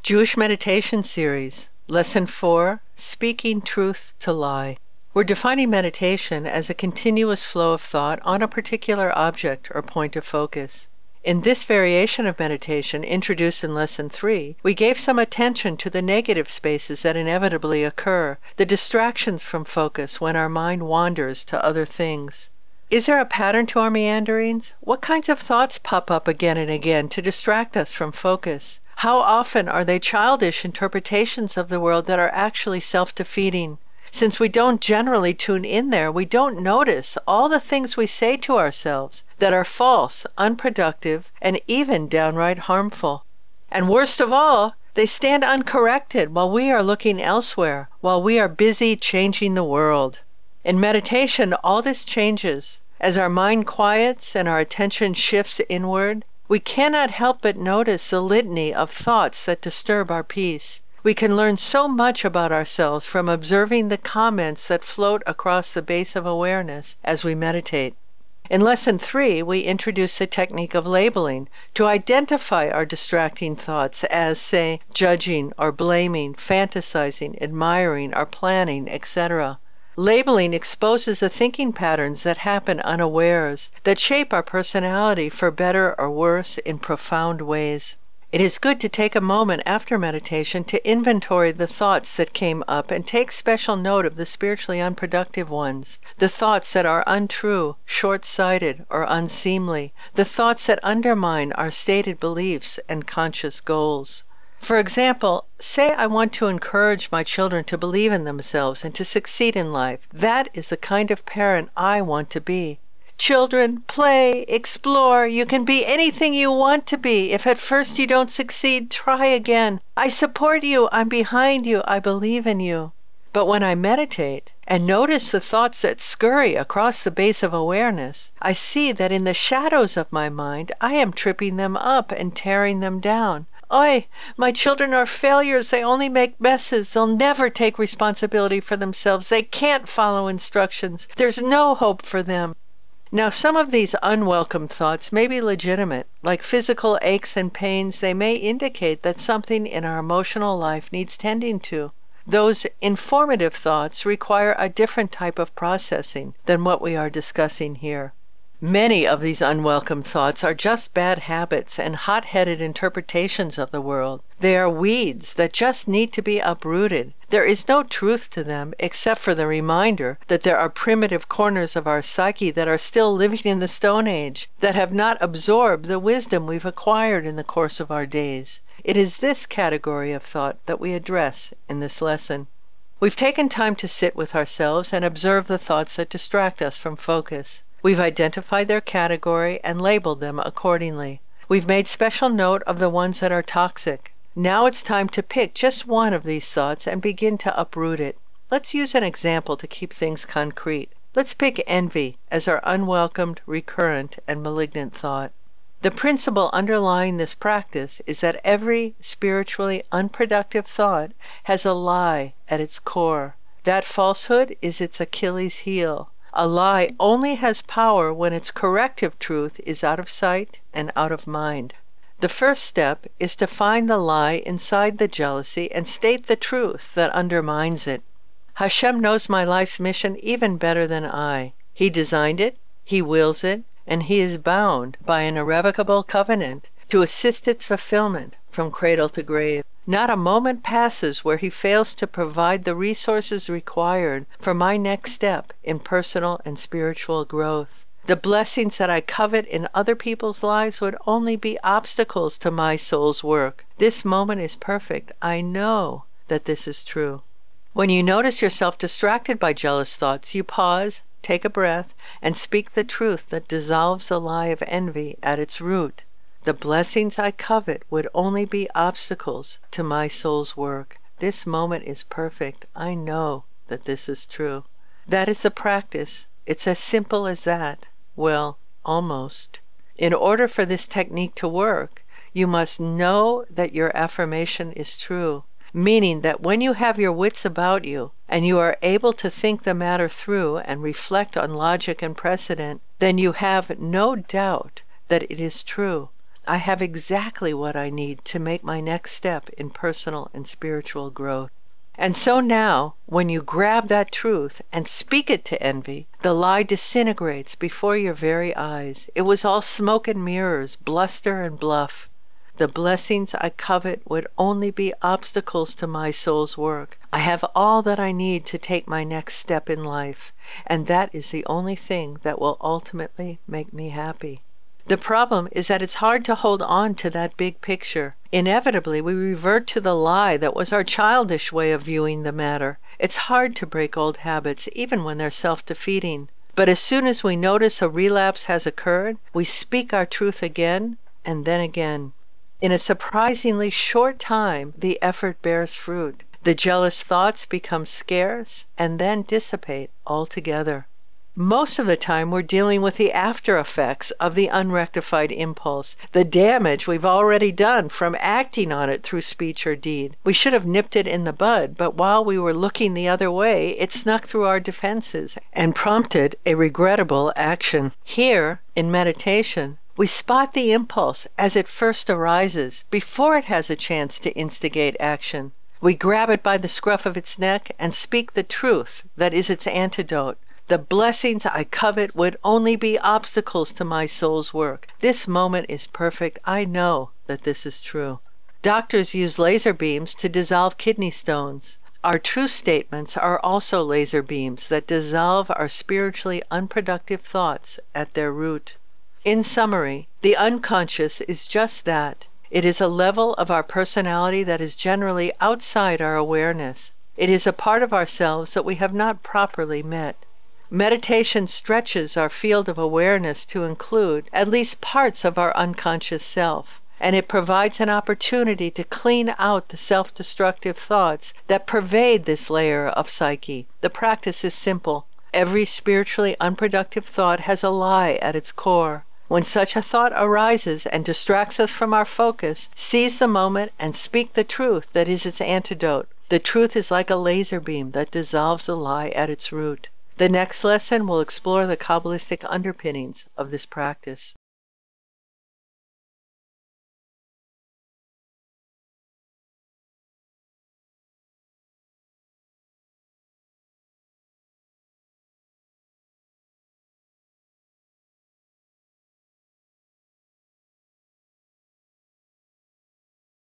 Jewish Meditation Series, Lesson 4, Speaking Truth to Lie. We're defining meditation as a continuous flow of thought on a particular object or point of focus. In this variation of meditation, introduced in Lesson 3, we gave some attention to the negative spaces that inevitably occur, the distractions from focus when our mind wanders to other things. Is there a pattern to our meanderings? What kinds of thoughts pop up again and again to distract us from focus? How often are they childish interpretations of the world that are actually self-defeating? Since we don't generally tune in there, we don't notice all the things we say to ourselves that are false, unproductive, and even downright harmful. And worst of all, they stand uncorrected while we are looking elsewhere, while we are busy changing the world. In meditation, all this changes. As our mind quiets and our attention shifts inward, we cannot help but notice the litany of thoughts that disturb our peace. We can learn so much about ourselves from observing the comments that float across the base of awareness as we meditate. In Lesson 3, we introduce the technique of labeling to identify our distracting thoughts as, say, judging or blaming, fantasizing, admiring, or planning, etc. Labeling exposes the thinking patterns that happen unawares, that shape our personality for better or worse in profound ways. It is good to take a moment after meditation to inventory the thoughts that came up and take special note of the spiritually unproductive ones, the thoughts that are untrue, short-sighted, or unseemly, the thoughts that undermine our stated beliefs and conscious goals. For example, say I want to encourage my children to believe in themselves and to succeed in life. That is the kind of parent I want to be. Children, play, explore. You can be anything you want to be. If at first you don't succeed, try again. I support you. I'm behind you. I believe in you. But when I meditate and notice the thoughts that scurry across the base of awareness, I see that in the shadows of my mind, I am tripping them up and tearing them down. Oi, my children are failures. They only make messes. They'll never take responsibility for themselves. They can't follow instructions. There's no hope for them. Now, some of these unwelcome thoughts may be legitimate. Like physical aches and pains, they may indicate that something in our emotional life needs tending to. Those informative thoughts require a different type of processing than what we are discussing here. Many of these unwelcome thoughts are just bad habits and hot-headed interpretations of the world. They are weeds that just need to be uprooted. There is no truth to them except for the reminder that there are primitive corners of our psyche that are still living in the Stone Age, that have not absorbed the wisdom we've acquired in the course of our days. It is this category of thought that we address in this lesson. We've taken time to sit with ourselves and observe the thoughts that distract us from focus. We've identified their category and labeled them accordingly. We've made special note of the ones that are toxic. Now it's time to pick just one of these thoughts and begin to uproot it. Let's use an example to keep things concrete. Let's pick envy as our unwelcomed, recurrent, and malignant thought. The principle underlying this practice is that every spiritually unproductive thought has a lie at its core. That falsehood is its Achilles heel. A lie only has power when its corrective truth is out of sight and out of mind. The first step is to find the lie inside the jealousy and state the truth that undermines it. Hashem knows my life's mission even better than I. He designed it, He wills it, and He is bound by an irrevocable covenant to assist its fulfillment from cradle to grave. Not a moment passes where He fails to provide the resources required for my next step in personal and spiritual growth. The blessings that I covet in other people's lives would only be obstacles to my soul's work. This moment is perfect. I know that this is true. When you notice yourself distracted by jealous thoughts, you pause, take a breath, and speak the truth that dissolves the lie of envy at its root. The blessings I covet would only be obstacles to my soul's work. This moment is perfect. I know that this is true. That is the practice. It's as simple as that. Well, almost. In order for this technique to work, you must know that your affirmation is true, meaning that when you have your wits about you and you are able to think the matter through and reflect on logic and precedent, then you have no doubt that it is true. I have exactly what I need to make my next step in personal and spiritual growth. And so now, when you grab that truth and speak it to envy, the lie disintegrates before your very eyes. It was all smoke and mirrors, bluster and bluff. The blessings I covet would only be obstacles to my soul's work. I have all that I need to take my next step in life, and that is the only thing that will ultimately make me happy. The problem is that it's hard to hold on to that big picture. Inevitably, we revert to the lie that was our childish way of viewing the matter. It's hard to break old habits, even when they're self-defeating. But as soon as we notice a relapse has occurred, we speak our truth again and then again. In a surprisingly short time, the effort bears fruit. The jealous thoughts become scarce and then dissipate altogether. Most of the time, we're dealing with the after effects of the unrectified impulse, the damage we've already done from acting on it through speech or deed. We should have nipped it in the bud, but while we were looking the other way, it snuck through our defenses and prompted a regrettable action. Here, in meditation, we spot the impulse as it first arises, before it has a chance to instigate action. We grab it by the scruff of its neck and speak the truth that is its antidote. The blessings I covet would only be obstacles to my soul's work. This moment is perfect. I know that this is true. Doctors use laser beams to dissolve kidney stones. Our true statements are also laser beams that dissolve our spiritually unproductive thoughts at their root. In summary, the unconscious is just that. It is a level of our personality that is generally outside our awareness. It is a part of ourselves that we have not properly met. Meditation stretches our field of awareness to include at least parts of our unconscious self, and it provides an opportunity to clean out the self-destructive thoughts that pervade this layer of psyche. The practice is simple. Every spiritually unproductive thought has a lie at its core. When such a thought arises and distracts us from our focus, seize the moment and speak the truth that is its antidote. The truth is like a laser beam that dissolves the lie at its root. The next lesson will explore the Kabbalistic underpinnings of this practice.